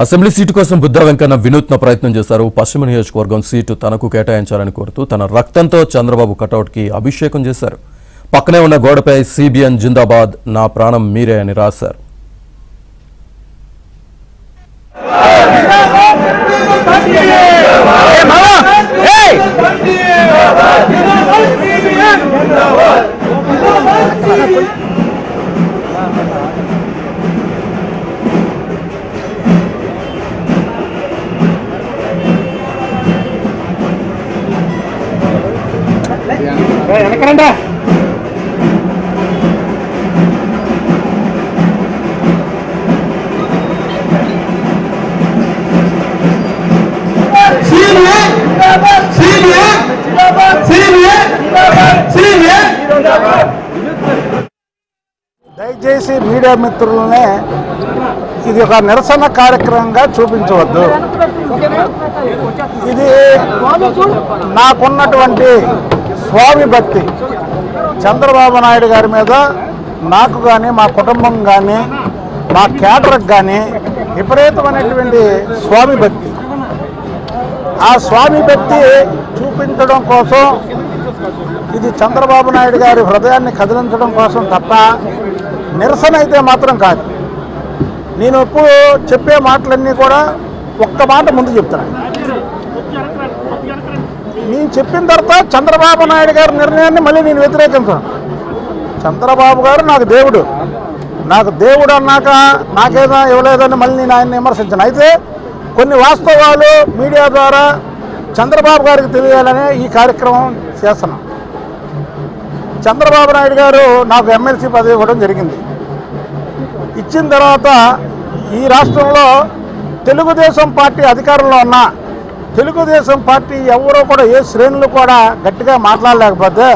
Assembly seat కోసం బుద్ధా వెంకన్న వినూత్న ప్రయత్నం చేశారు. పశ్చిమ నియోజకవర్గం సీటు తనకు కేటాయించాలని కోరుతూ తన రక్తంతో చంద్రబాబు కటౌట్ కి అభిషేకం చేశారు. పక్కనే ఉన్న గోడపై సిబిఎన్ జిందాబాద్, నా ప్రాణం మీరే అని రాశారు. వెనకరండా దయచేసి మీడియా మిత్రులనే ఇది ఒక నిరసన కార్యక్రమంగా చూపించవద్దు. ఇది నాకున్నటువంటి స్వామి భక్తి, చంద్రబాబు నాయుడు గారి మీద నాకు కానీ, మా కుటుంబం కానీ, మా క్యాడర్కి కానీ విపరీతమైనటువంటి స్వామి భక్తి. ఆ స్వామి భక్తి చూపించడం కోసం, ఇది చంద్రబాబు నాయుడు గారి హృదయాన్ని కదిలించడం కోసం తప్ప నిరసన అయితే మాత్రం కాదు. నేను ఎప్పుడు చెప్పే మాటలన్నీ కూడా ఒక్క మాట ముందు చెప్తున్నాను. నేను చెప్పిన తర్వాత చంద్రబాబు నాయుడు గారి నిర్ణయాన్ని మళ్ళీ నేను వ్యతిరేకించాను. చంద్రబాబు గారు నాకు దేవుడు, నాకు దేవుడు అన్నాక నాకేదో ఇవ్వలేదని మళ్ళీ నేను ఆయన్ని విమర్శించాను. అయితే కొన్ని వాస్తవాలు మీడియా ద్వారా చంద్రబాబు గారికి తెలియాలనే ఈ కార్యక్రమం చేస్తున్నాం. చంద్రబాబు నాయుడు గారు నాకు ఎమ్మెల్సీ పదవి ఇవ్వడం జరిగింది. ఇచ్చిన తర్వాత ఈ రాష్ట్రంలో తెలుగుదేశం పార్టీ అధికారంలో ఉన్న తెలుగుదేశం పార్టీ ఎవరో కూడా, ఏ శ్రేణులు కూడా గట్టిగా మాట్లాడలేకపోతే